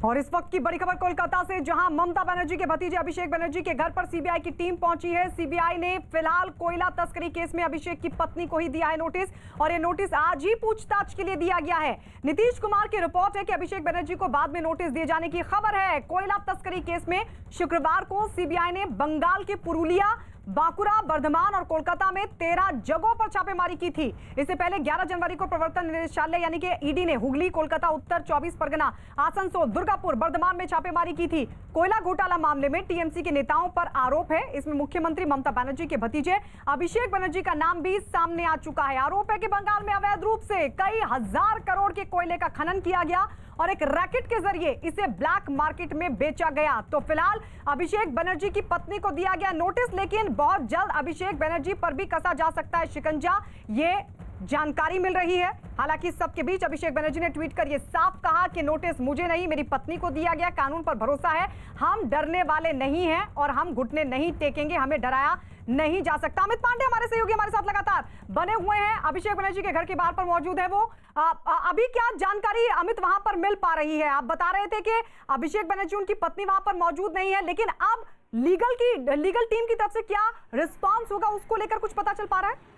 और इस वक्त की बड़ी खबर कोलकाता से, जहां ममता बनर्जी के भतीजे अभिषेक बनर्जी के घर पर सीबीआई की टीम पहुंची है। सीबीआई ने फिलहाल कोयला तस्करी केस में अभिषेक की पत्नी को ही दिया है नोटिस, और यह नोटिस आज ही पूछताछ के लिए दिया गया है। नीतीश कुमार की रिपोर्ट है कि अभिषेक बनर्जी को बाद में नोटिस दिए जाने की खबर है। कोयला तस्करी केस में शुक्रवार को सीबीआई ने बंगाल के पुरुलिया, बांकुरा, बर्धमान और कोलकाता में 13 जगहों पर छापेमारी की थी। इससे पहले 11 जनवरी को प्रवर्तन निदेशालय यानी कि ईडी ने हुगली, कोलकाता, उत्तर 24 परगना, आसनसोल, दुर्गापुर, बर्धमान में छापेमारी की थी। कोयला घोटाला मामले में टीएमसी के नेताओं पर आरोप है। इसमें मुख्यमंत्री ममता बनर्जी के भतीजे अभिषेक बनर्जी का नाम भी सामने आ चुका है। आरोप है कि बंगाल में अवैध रूप से कई हजार करोड़ के कोयले का खनन किया गया और एक रैकेट के जरिए इसे ब्लैक मार्केट में बेचा गया। तो फिलहाल अभिषेक बनर्जी की पत्नी को दिया गया नोटिस, लेकिन बहुत जल्द अभिषेक बनर्जी पर भी कसा जा सकता है शिकंजा, ये जानकारी मिल रही है। हालांकि सबके बीच अभिषेक बनर्जी ने ट्वीट कर यह साफ कहा कि नोटिस मुझे नहीं, मेरी पत्नी को दिया गया। कानून पर भरोसा है, हम डरने वाले नहीं हैं और हम घुटने नहीं टेकेंगे, हमें डराया नहीं जा सकता। अमित पांडे हमारे सहयोगी हमारे साथ लगातार बने हुए हैं, अभिषेक बनर्जी के घर के बाहर पर मौजूद है वो। अभी क्या जानकारी अमित वहां पर मिल पा रही है? आप बता रहे थे कि अभिषेक बनर्जी, उनकी पत्नी वहां पर मौजूद नहीं है, लेकिन अब लीगल टीम की तरफ से क्या रिस्पांस होगा उसको लेकर कुछ पता चल पा रहा है?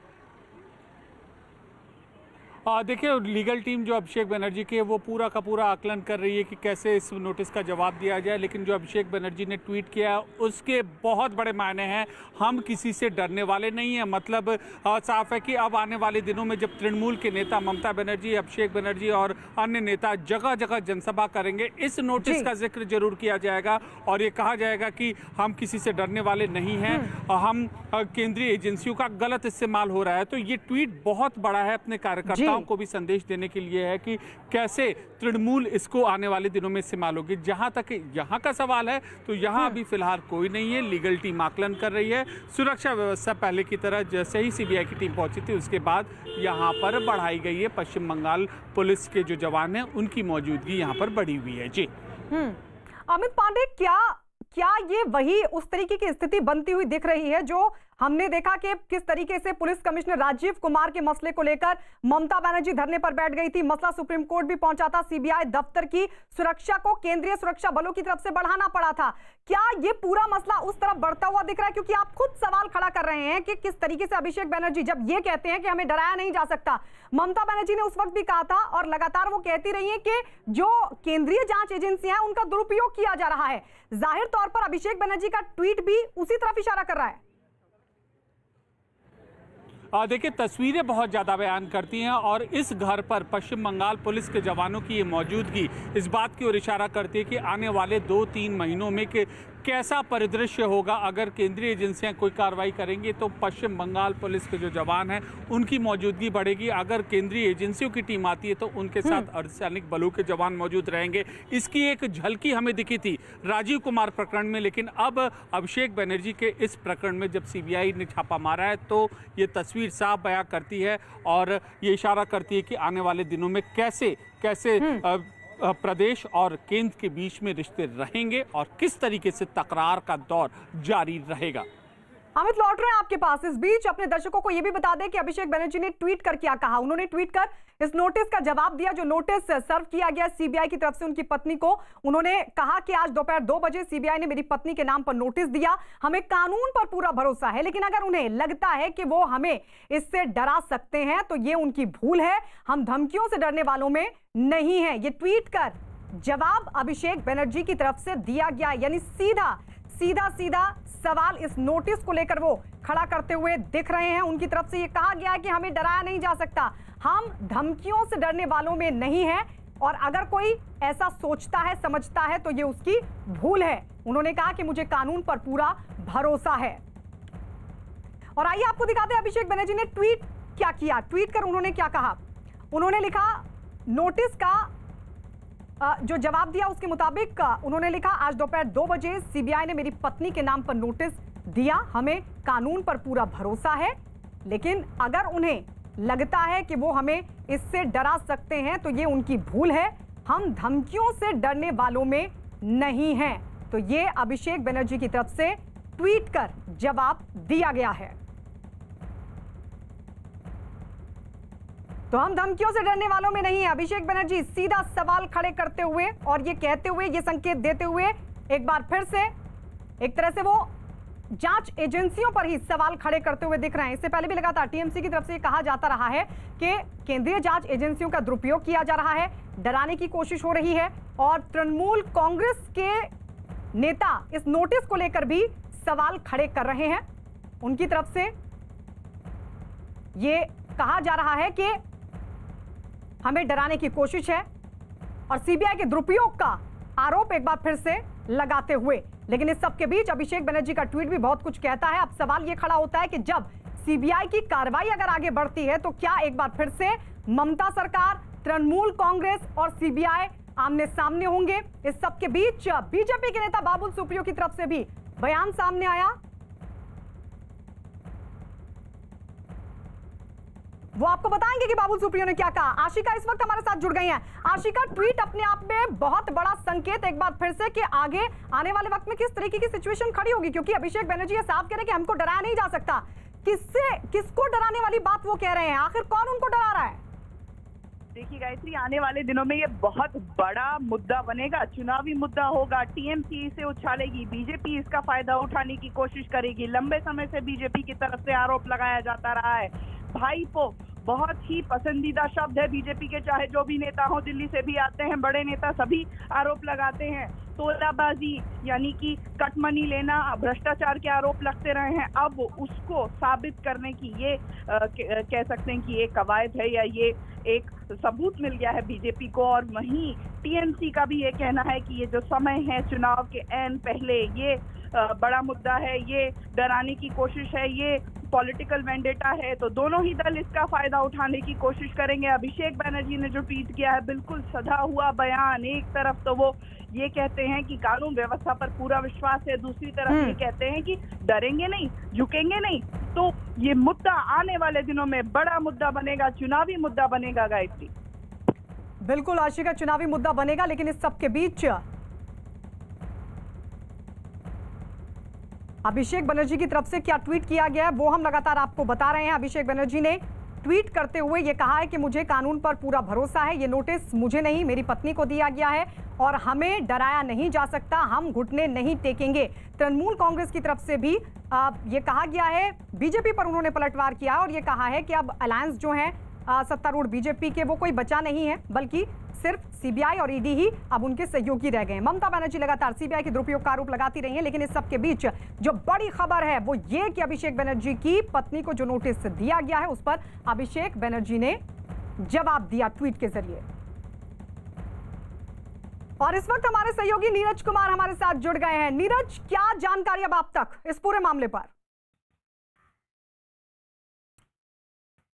देखिए, लीगल टीम जो अभिषेक बनर्जी के वो पूरा का पूरा आकलन कर रही है कि कैसे इस नोटिस का जवाब दिया जाए। लेकिन जो अभिषेक बनर्जी ने ट्वीट किया उसके बहुत बड़े मायने हैं। हम किसी से डरने वाले नहीं हैं, मतलब साफ है कि अब आने वाले दिनों में जब तृणमूल के नेता ममता बनर्जी, अभिषेक बनर्जी और अन्य नेता जगह जगह जनसभा करेंगे, इस नोटिस का जिक्र जरूर किया जाएगा और ये कहा जाएगा कि हम किसी से डरने वाले नहीं हैं, हम केंद्रीय एजेंसियों का गलत इस्तेमाल हो रहा है। तो ये ट्वीट बहुत बड़ा है, अपने कार्यकर्ताओं को भी संदेश देने के लिए है कि कैसे तृणमूल इसको आने वाले दिनों में इस्तेमाल होगी। जहां तक यहां का सवाल है तो यहां अभी फिलहाल कोई नहीं है, लीगल टीम आकलन कर रही है। सुरक्षा व्यवस्था पहले की तरह जैसे ही सीबीआई की टीम पहुंची थी उसके बाद यहां पर बढ़ाई गई है। पश्चिम बंगाल पुलिस के जो जवान हैं उनकी मौजूदगी यहां पर बढ़ी हुई है। जी अमित पांडे, क्या ये वही उस तरीके की स्थिति बनती हुई दिख रही है जो हमने देखा कि किस तरीके से पुलिस कमिश्नर राजीव कुमार के मसले को लेकर ममता बनर्जी धरने पर बैठ गई थी, मसला सुप्रीम कोर्ट भी पहुंचा था, सीबीआई दफ्तर की सुरक्षा को केंद्रीय सुरक्षा बलों की तरफ से बढ़ाना पड़ा था। क्या ये पूरा मसला उस तरफ बढ़ता हुआ दिख रहा है? क्योंकि आप खुद सवाल खड़ा कर रहे हैं कि किस तरीके से अभिषेक बनर्जी जब ये कहते हैं कि हमें डराया नहीं जा सकता, ममता बनर्जी ने उस वक्त भी कहा था और लगातार वो कहती रही है कि जो केंद्रीय जांच एजेंसियां हैं उनका दुरुपयोग किया जा रहा है। जाहिर तौर पर अभिषेक बनर्जी का ट्वीट भी उसी तरफ इशारा कर रहा है। देखिए, तस्वीरें बहुत ज़्यादा बयान करती हैं और इस घर पर पश्चिम बंगाल पुलिस के जवानों की ये मौजूदगी इस बात की ओर इशारा करती है कि आने वाले 2-3 महीनों में कैसा परिदृश्य होगा। अगर केंद्रीय एजेंसियां कोई कार्रवाई करेंगी तो पश्चिम बंगाल पुलिस के जो जवान हैं उनकी मौजूदगी बढ़ेगी। अगर केंद्रीय एजेंसियों की टीम आती है तो उनके साथ अर्धसैनिक बलों के जवान मौजूद रहेंगे। इसकी एक झलकी हमें दिखी थी राजीव कुमार प्रकरण में, लेकिन अब अभिषेक बनर्जी के इस प्रकरण में जब सीबीआई ने छापा मारा है तो ये तस्वीर साफ बयां करती है और ये इशारा करती है कि आने वाले दिनों में कैसे प्रदेश और केंद्र के बीच में रिश्ते रहेंगे और किस तरीके से तकरार का दौर जारी रहेगा। अमित, लौट रहे हैं आपके पास। इस बीच अपने दर्शकों को यह भी बता दें कि अभिषेक बनर्जी ने ट्वीट कर क्या कहा। उन्होंने ट्वीट कर इस नोटिस का जवाब दिया जो नोटिस सर्व किया गया सीबीआई की तरफ से उनकी पत्नी को। उन्होंने कहा कि आज दोपहर 2 बजे सीबीआई ने मेरी पत्नी के नाम पर नोटिस दिया, हमें कानून पर पूरा भरोसा है, लेकिन अगर उन्हें लगता है कि वो हमें इससे डरा सकते हैं तो ये उनकी भूल है, हम धमकियों से डरने वालों में नहीं है। ये ट्वीट कर जवाब अभिषेक बनर्जी की तरफ से दिया गया, यानी सीधा सवाल इस नोटिस को लेकर वो खड़ा करते हुए दिख रहे हैं। उनकी तरफ से ये कहा गया है कि हमें डराया नहीं जा सकता, हम धमकियों से डरने वालों में नहीं हैं और अगर कोई ऐसा सोचता है समझता है तो ये उसकी भूल है। उन्होंने कहा कि मुझे कानून पर पूरा भरोसा है। और आइए आपको दिखाते हैं अभिषेक बनर्जी ने ट्वीट क्या किया। ट्वीट कर उन्होंने क्या कहा। उन्होंने लिखा नोटिस का जो जवाब दिया उसके मुताबिक उन्होंने लिखा, आज दोपहर 2 बजे सीबीआई ने मेरी पत्नी के नाम पर नोटिस दिया, हमें कानून पर पूरा भरोसा है, लेकिन अगर उन्हें लगता है कि वो हमें इससे डरा सकते हैं तो ये उनकी भूल है, हम धमकियों से डरने वालों में नहीं हैं। तो ये अभिषेक बनर्जी की तरफ से ट्वीट कर जवाब दिया गया है। तो हम धमकियों से डरने वालों में नहीं है। अभिषेक बनर्जी सीधा सवाल खड़े करते हुए और ये कहते हुए, ये संकेत देते हुए एक बार फिर से एक तरह से वो जांच एजेंसियों पर ही सवाल खड़े करते हुए दिख रहे हैं। इससे पहले भी लगातार टीएमसी की तरफ से कहा जाता रहा है कि केंद्रीय जांच एजेंसियों का दुरुपयोग किया जा रहा है, डराने की कोशिश हो रही है। और तृणमूल कांग्रेस के नेता इस नोटिस को लेकर भी सवाल खड़े कर रहे हैं। उनकी तरफ से ये कहा जा रहा है कि हमें डराने की कोशिश है और सीबीआई के दुरुपयोग का आरोप एक बार फिर से लगाते हुए। लेकिन इस सब के बीच अभिषेक बनर्जी का ट्वीट भी बहुत कुछ कहता है। अब सवाल यह खड़ा होता है कि जब सीबीआई की कार्रवाई अगर आगे बढ़ती है तो क्या एक बार फिर से ममता सरकार, तृणमूल कांग्रेस और सीबीआई आमने सामने होंगे? इस सब के बीच बीजेपी के नेता बाबुल सुप्रियो की तरफ से भी बयान सामने आया। वो आपको बताएंगे कि बाबुल सुप्रियो ने क्या कहा। आशिका इस वक्त हमारे साथ जुड़ गई हैं। आशिका, ट्वीट अपने आप में बहुत बड़ा संकेत एक बार फिर से कि आगे आने वाले वक्त में किस तरीके की सिचुएशन खड़ी होगी, क्योंकि अभिषेक बनर्जी ये साफ कह रहे हैं कि हमको डराया नहीं जा सकता। किसको डराने वाली बात वो कह रहे हैं? आखिर कौन उनको डरा रहा है? देखिए गायत्री, आने वाले दिनों में ये बहुत बड़ा मुद्दा बनेगा, चुनावी मुद्दा होगा। टीएमसी इसे उछालेगी, बीजेपी इसका फायदा उठाने की कोशिश करेगी। लंबे समय से बीजेपी की तरफ से आरोप लगाया जाता रहा है। भाईपो बहुत ही पसंदीदा शब्द है बीजेपी के, चाहे जो भी नेता हो, दिल्ली से भी आते हैं बड़े नेता, सभी आरोप लगाते हैं। तोलाबाजी यानी कि कटमनी लेना, भ्रष्टाचार के आरोप लगते रहे हैं। अब उसको साबित करने की ये कह सकते हैं कि ये कवायद है या ये एक सबूत मिल गया है बीजेपी को। और वहीं टीएमसी का भी ये कहना है कि ये जो समय है चुनाव के ऐन पहले, ये बड़ा मुद्दा है, ये डराने की कोशिश है, ये पॉलिटिकल वेंडेटा है। तो दोनों ही दल इसका फायदा उठाने की कोशिश करेंगे। अभिषेक बनर्जी ने जो ट्वीट किया है, बिल्कुल सधा हुआ बयान। एक तरफ तो वो ये कहते हैं कि कानून व्यवस्था पर पूरा विश्वास है, दूसरी तरफ ये कहते हैं कि डरेंगे नहीं, झुकेंगे नहीं। तो ये मुद्दा आने वाले दिनों में बड़ा मुद्दा बनेगा, चुनावी मुद्दा बनेगा गायत्री। बिल्कुल आशिका, चुनावी मुद्दा बनेगा। लेकिन इस सब के बीच अभिषेक बनर्जी की तरफ से क्या ट्वीट किया गया है वो हम लगातार आपको बता रहे हैं। अभिषेक बनर्जी ने ट्वीट करते हुए ये कहा है कि मुझे कानून पर पूरा भरोसा है, ये नोटिस मुझे नहीं मेरी पत्नी को दिया गया है और हमें डराया नहीं जा सकता, हम घुटने नहीं टेकेंगे। तृणमूल कांग्रेस की तरफ से भी ये कहा गया है, बीजेपी पर उन्होंने पलटवार किया और ये कहा है कि अब अलायंस जो है सत्तारूढ़ बीजेपी के, वो कोई बचा नहीं है, बल्कि सिर्फ सीबीआई और ईडी ही अब उनके सहयोगी रह गए हैं। ममता बनर्जी लगातार सीबीआई के दुरुपयोग का आरोप लगाती रही हैं, लेकिन इस सब के बीच जो बड़ी खबर है वो ये कि अभिषेक बनर्जी की पत्नी को जो नोटिस दिया गया है उस पर अभिषेक बनर्जी ने जवाब दिया ट्वीट के जरिए। और इस वक्त हमारे सहयोगी नीरज कुमार हमारे साथ जुड़ गए हैं। नीरज, क्या जानकारी अब आप तक इस पूरे मामले पर?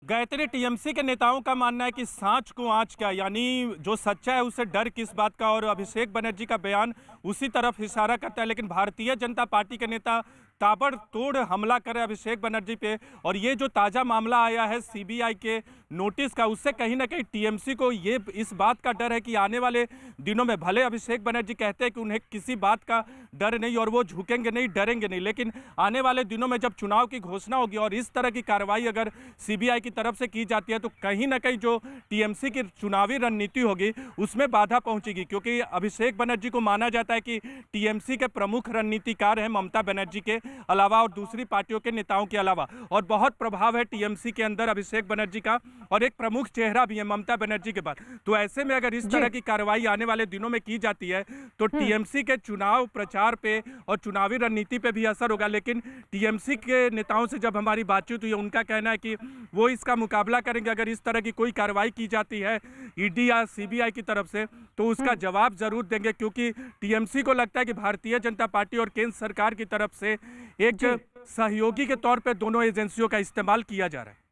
गायत्री, टीएमसी के नेताओं का मानना है कि सांच को आंच का, यानी जो सच्चा है उसे डर किस बात का, और अभिषेक बनर्जी का बयान उसी तरफ इशारा करता है। लेकिन भारतीय जनता पार्टी के नेता ताबड़तोड़ हमला करे अभिषेक बनर्जी पे, और ये जो ताज़ा मामला आया है सीबीआई के नोटिस का, उससे कहीं ना कहीं टीएमसी को ये इस बात का डर है कि आने वाले दिनों में, भले अभिषेक बनर्जी कहते हैं कि उन्हें किसी बात का डर नहीं और वो झुकेंगे नहीं, डरेंगे नहीं, लेकिन आने वाले दिनों में जब चुनाव की घोषणा होगी और इस तरह की कार्रवाई अगर सीबीआई की तरफ से की जाती है तो कहीं ना कहीं जो टीएमसी की चुनावी रणनीति होगी उसमें बाधा पहुंचेगी। क्योंकि अभिषेक बनर्जी को माना जाता है कि टीएमसी के प्रमुख रणनीतिकार हैं ममता बनर्जी के अलावा और दूसरी पार्टियों के नेताओं के अलावा, और बहुत प्रभाव है टीएमसी के अंदर अभिषेक बनर्जी का, और एक प्रमुख चेहरा भी है ममता बनर्जी के बाद। तो ऐसे में अगर इस तरह की कार्रवाई आने वाले दिनों में की जाती है तो टीएमसी के चुनाव प्रचार पे और चुनावी रणनीति पे भी असर होगा। लेकिन टीएमसी के नेताओं से जब हमारी बातचीत हुई, उनका कहना है कि वो इसका मुकाबला करेंगे अगर इस तरह की कोई कार्रवाई की जाती है ईडी या सीबीआई की तरफ से, तो उसका जवाब जरूर देंगे। क्योंकि टीएमसी को लगता है कि भारतीय जनता पार्टी और केंद्र सरकार की तरफ से एक सहयोगी के तौर पे दोनों एजेंसियों का इस्तेमाल किया जा रहा है।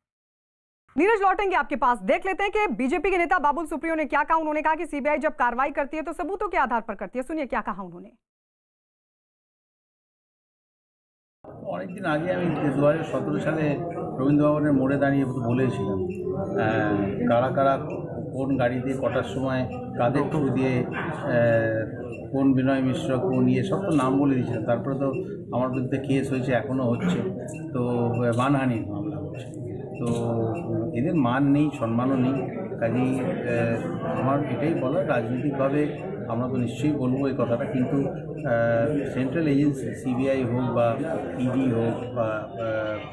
नीरज, लौटेंगे आपके पास। देख लेते हैं कि बीजेपी के नेता बाबुल सुप्रियो ने क्या कहा। उन्होंने कहा कि सीबीआई जब कार्रवाई करती है तो सबूतों के आधार पर करती है। सुनिए क्या कहा उन्होंने। অনেকদিন আগে আমি 2017 সালে রবীন্দ্র ভবনের মোড়ে দাঁড়িয়ে বলেছিলাম কারা কারা কোন গাড়ি দিয়ে কটার সময় কাদের থ্রু দিয়ে কোন বিনয় মিশ্র কোন ইয়ে সব তো নাম বলে দিয়েছিলাম। তারপরে তো আমার বিরুদ্ধে কেস হয়েছে, এখনও হচ্ছে, তো মানহানির মামলা হচ্ছে। তো এদের মান নেই, সম্মানও নেই। কাজেই আমার এটাই বলা, রাজনৈতিকভাবে আমরা তো নিশ্চয়ই বলবো এই কথাটা, কিন্তু সেন্ট্রাল এজেন্সি সিবিআই হোক বা ইডি হোক বা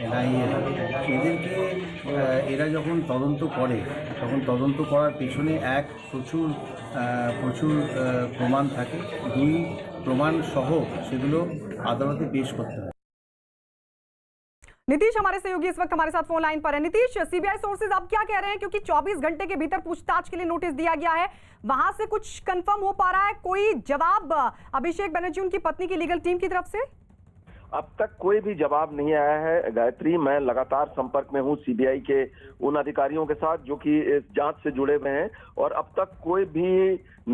এনআইএ হোক, এদেরকে এরা যখন তদন্ত করে তখন তদন্ত করার পেছনে প্রচুর প্রমাণ থাকে, দুই প্রমাণ সহ সেগুলো আদালতে পেশ করতে হয়। नीतीश हमारे सहयोगी इस वक्त हमारे साथ फोन लाइन पर है। नीतीश, सीबीआई सोर्सेज अब क्या कह रहे हैं, क्योंकि 24 घंटे के भीतर पूछताछ के लिए नोटिस दिया गया है, वहां से कुछ कंफर्म हो पा रहा है? कोई जवाब अभिषेक बनर्जी उनकी पत्नी की लीगल टीम की तरफ से? अब तक कोई भी जवाब नहीं आया है गायत्री। मैं लगातार संपर्क में हूं सीबीआई के उन अधिकारियों के साथ जो कि इस जांच से जुड़े हुए हैं, और अब तक कोई भी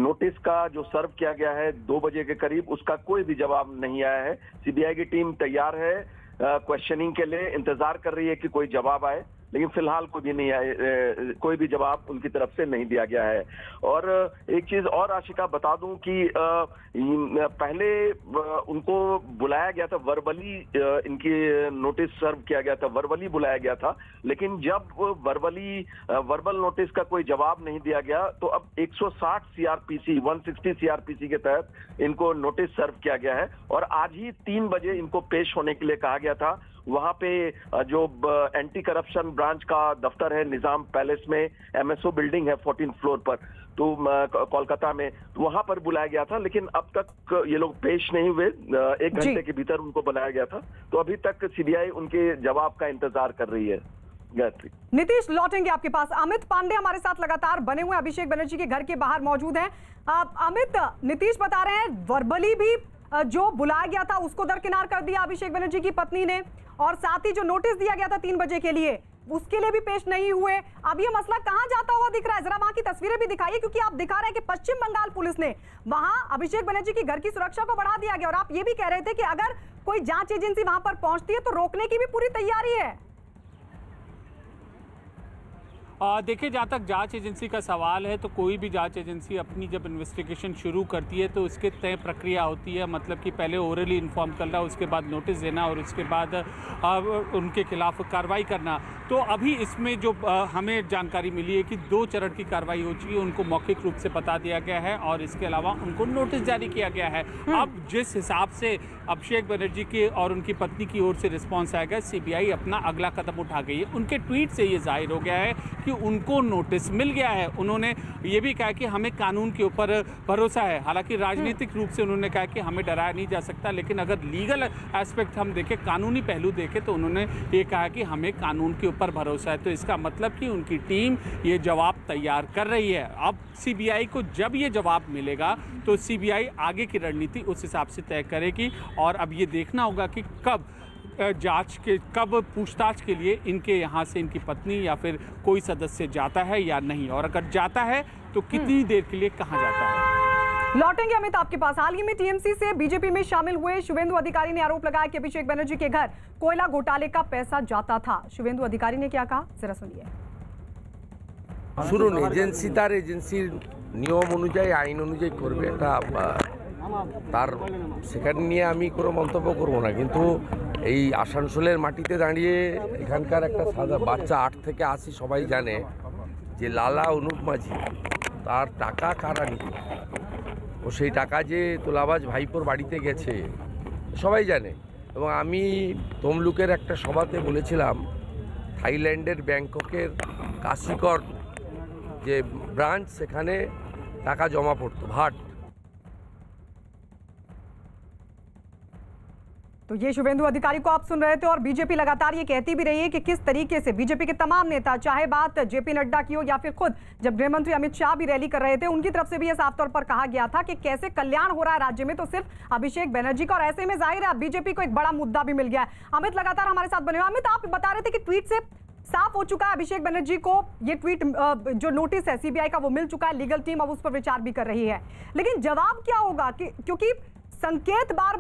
नोटिस का जो सर्व किया गया है 2 बजे के करीब, उसका कोई भी जवाब नहीं आया है। सीबीआई की टीम तैयार है, क्वेश्चनिंग के लिए इंतजार कर रही है कि कोई जवाब आए, लेकिन फिलहाल कोई भी नहीं आए, कोई भी जवाब उनकी तरफ से नहीं दिया गया है। और एक चीज और आशिका बता दूं कि पहले उनको बुलाया गया था वर्बली, इनकी नोटिस सर्व किया गया था, वर्बली बुलाया गया था, लेकिन जब वर्बल नोटिस का कोई जवाब नहीं दिया गया तो अब 160 सीआरपीसी 160 सीआरपीसी के तहत इनको नोटिस सर्व किया गया है, और आज ही 3 बजे इनको पेश होने के लिए कहा गया था। वहां पे जो एंटी करप्शन ब्रांच का दफ्तर है निजाम पैलेस में, एमएसओ बिल्डिंग है 14th फ्लोर पर, तो कोलकाता में, वहां पर बुलाया गया था, लेकिन अब तक ये लोग पेश नहीं हुए। 1 घंटे के भीतर उनको बुलाया गया था, तो अभी तक सीबीआई उनके जवाब का इंतजार कर रही है। गायत्री, नीतीश लौटेंगे आपके पास। अमित पांडे हमारे साथ लगातार बने हुए अभिषेक बनर्जी के घर के बाहर मौजूद हैं। अमित, नीतीश बता रहे हैं वर्बली भी जो बुलाया गया था उसको दरकिनार कर दिया अभिषेक बनर्जी की पत्नी ने, और साथ ही जो नोटिस दिया गया था 3 बजे के लिए उसके लिए भी पेश नहीं हुए। अब ये मसला कहां जाता हुआ दिख रहा है? जरा वहां की तस्वीरें भी दिखाइए, क्योंकि आप दिखा रहे हैं कि पश्चिम बंगाल पुलिस ने वहां अभिषेक बनर्जी की घर की सुरक्षा को बढ़ा दिया गया, और आप ये भी कह रहे थे कि अगर कोई जांच एजेंसी वहां पर पहुंचती है तो रोकने की भी पूरी तैयारी है। देखिए, जहाँ तक जांच एजेंसी का सवाल है तो कोई भी जांच एजेंसी अपनी जब इन्वेस्टिगेशन शुरू करती है तो उसके तय प्रक्रिया होती है, मतलब कि पहले ओरली इन्फॉर्म करना, उसके बाद नोटिस देना और उसके बाद उनके खिलाफ कार्रवाई करना। तो अभी इसमें जो हमें जानकारी मिली है कि 2 चरण की कार्रवाई हो चुकी है, उनको मौखिक रूप से बता दिया गया है और इसके अलावा उनको नोटिस जारी किया गया है। अब जिस हिसाब से अभिषेक बनर्जी के और उनकी पत्नी की ओर से रिस्पॉन्स आएगा, सीबीआई अपना अगला कदम उठा गई है। उनके ट्वीट से ये जाहिर हो गया है कि उनको नोटिस मिल गया है। उन्होंने ये भी कहा कि हमें कानून के ऊपर भरोसा है। हालांकि राजनीतिक रूप से उन्होंने कहा कि हमें डराया नहीं जा सकता, लेकिन अगर लीगल एस्पेक्ट हम देखें, कानूनी पहलू देखें, तो उन्होंने ये कहा कि हमें कानून के ऊपर भरोसा है। तो इसका मतलब कि उनकी टीम ये जवाब तैयार कर रही है। अब सीबीआई को जब ये जवाब मिलेगा तो सीबीआई आगे की रणनीति उस हिसाब से तय करेगी, और अब ये देखना होगा कि कब पूछताछ के लिए इनके यहाँ से इनकी पत्नी या फिर कोई सदस्य जाता है या नहीं, और अगर जाता है तो कितनी देर के लिए कहाँ जाता है। लौटेंगे अमित आपके पास। हाल ही में टीएमसी से बीजेपी में शामिल हुए शुभेंदु अधिकारी ने आरोप लगाया कि अभिषेक बनर्जी के घर कोयला घोटाले का पैसा जाता था। शुभेंदु अधिकारी ने क्या कहा, जरा सुनिए। শুনুন, এজেন্সি তার এজেন্সির নিয়ম অনুযায়ী আইন অনুযায়ী করবে, এটা তার সেখানে নিয়ে আমি কোনো মন্তব্য করব না। কিন্তু এই আসানসোলের মাটিতে দাঁড়িয়ে এখানকার একটা সাদা বাচ্চা 8 থেকে 80 সবাই জানে যে লালা অনুপ মাঝি তার টাকা কারা নিত, ও সেই টাকা যে তোলাবাজ ভাইপোর বাড়িতে গেছে সবাই জানে। এবং আমি তমলুকের একটা সভাতে বলেছিলাম, থাইল্যান্ডের ব্যাংককের কাশিকর যে ব্রাঞ্চ, সেখানে টাকা জমা পড়তো ভাট। तो ये शुभेंदु अधिकारी को आप सुन रहे थे, और बीजेपी लगातार ये कहती भी रही है कि किस तरीके से बीजेपी के तमाम नेता, चाहे बात जेपी नड्डा की हो या फिर खुद जब गृह मंत्री अमित शाह भी रैली कर रहे थे, उनकी तरफ से भी ये साफ तौर पर कहा गया था कि कैसे कल्याण हो रहा है राज्य में तो सिर्फ अभिषेक बनर्जी का, और ऐसे में जाहिर है बीजेपी को एक बड़ा मुद्दा भी मिल गया है। अमित लगातार हमारे साथ बने हुए। अमित, आप बता रहे थे कि ट्वीट से साफ हो चुका है अभिषेक बनर्जी को ये ट्वीट, जो नोटिस है सीबीआई का वो मिल चुका है, लीगल टीम अब उस पर विचार भी कर रही है, लेकिन जवाब क्या होगा? क्योंकि संकेत बार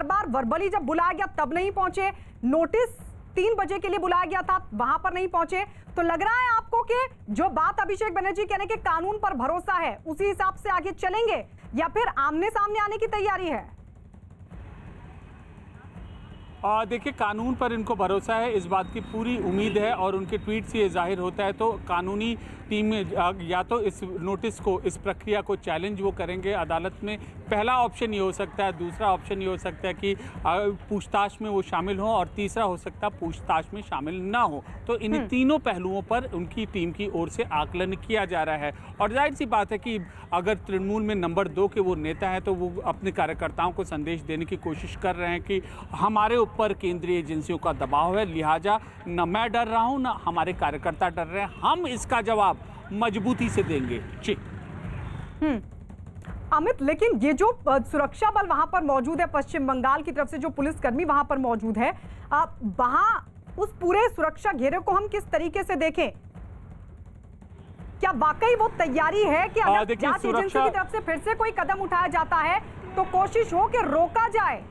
बार वर्बली जब बुलाया गया तब नहीं पहुंचे, नोटिस 3 बजे के लिए बुलाया गया था वहां पर नहीं पहुंचे, तो लग रहा है आपको कि जो बात अभिषेक बनर्जी कहने के कानून पर भरोसा है उसी हिसाब से आगे चलेंगे या फिर आमने सामने आने की तैयारी है? देखिए, कानून पर इनको भरोसा है, इस बात की पूरी उम्मीद है और उनके ट्वीट से ये जाहिर होता है। तो कानूनी टीम में या तो इस नोटिस को, इस प्रक्रिया को चैलेंज वो करेंगे अदालत में। पहला ऑप्शन ये हो सकता है, दूसरा ऑप्शन ये हो सकता है कि पूछताछ में वो शामिल हों, और तीसरा हो सकता है पूछताछ में शामिल ना हो। तो इन तीनों पहलुओं पर उनकी टीम की ओर से आकलन किया जा रहा है। और जाहिर सी बात है कि अगर तृणमूल में नंबर 2 के वो नेता हैं तो वो अपने कार्यकर्ताओं को संदेश देने की कोशिश कर रहे हैं कि हमारे ऊपर केंद्रीय एजेंसियों का दबाव है, लिहाजा न मैं डर रहा हूं, न हमारे कार्यकर्ता डर रहे हैं, हम इसका जवाब मजबूती से देंगे। जी अमित, लेकिन ये जो सुरक्षा बल वहां पर मौजूद है, पश्चिम बंगाल की तरफ से जो पुलिसकर्मी वहां पर मौजूद है, वहां उस पूरे सुरक्षा घेरे को हम किस तरीके से देखें? क्या वाकई वो तैयारी है कि अगर जांच एजेंसी की तरफ से फिर से कोई कदम उठाया जाता है तो कोशिश हो कि रोका जाए?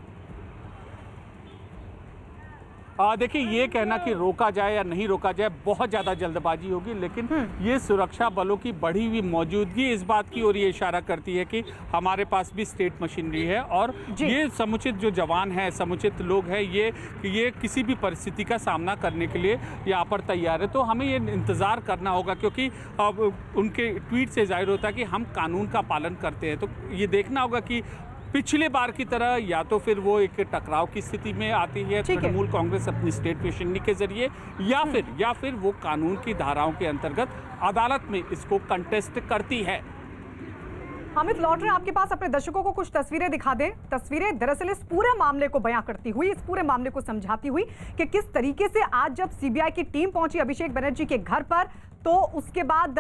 देखिए, ये कहना कि रोका जाए या नहीं रोका जाए बहुत ज़्यादा जल्दबाजी होगी, लेकिन ये सुरक्षा बलों की बढ़ी हुई मौजूदगी इस बात की ओर ये इशारा करती है कि हमारे पास भी स्टेट मशीनरी है और ये समुचित जो जवान हैं, समुचित लोग हैं, ये किसी भी परिस्थिति का सामना करने के लिए यहाँ पर तैयार है। तो हमें ये इंतज़ार करना होगा, क्योंकि अब उनके ट्वीट से जाहिर होता है कि हम कानून का पालन करते हैं। तो ये देखना होगा कि पिछले बार की तरह या तो फिर वो एक टकराव की स्थिति में आती है तृणमूल कांग्रेस अपनी स्टेट मशीनरी के जरिए, या फिर वो कानून की धाराओं के अंतर्गत अदालत में इसको कंटेस्ट करती है। अमित, लौट रहे आपके पास, अपने दर्शकों को कुछ तस्वीरें दिखा दें। तस्वीरें दरअसल इस पूरे मामले को बयां करती हुई, इस पूरे मामले को समझाती हुई कि किस तरीके से आज जब सीबीआई की टीम पहुंची अभिषेक बनर्जी के घर पर, तो उसके बाद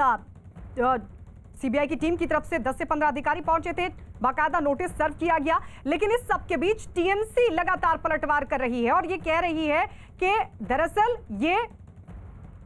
सीबीआई की टीम की तरफ से 10 से 15 अधिकारी पहुंचे थे, बाकायदा नोटिस सर्व किया गया। लेकिन इस सब के बीच टीएमसी लगातार पलटवार कर रही है और ये कह रही है कि दरअसल ये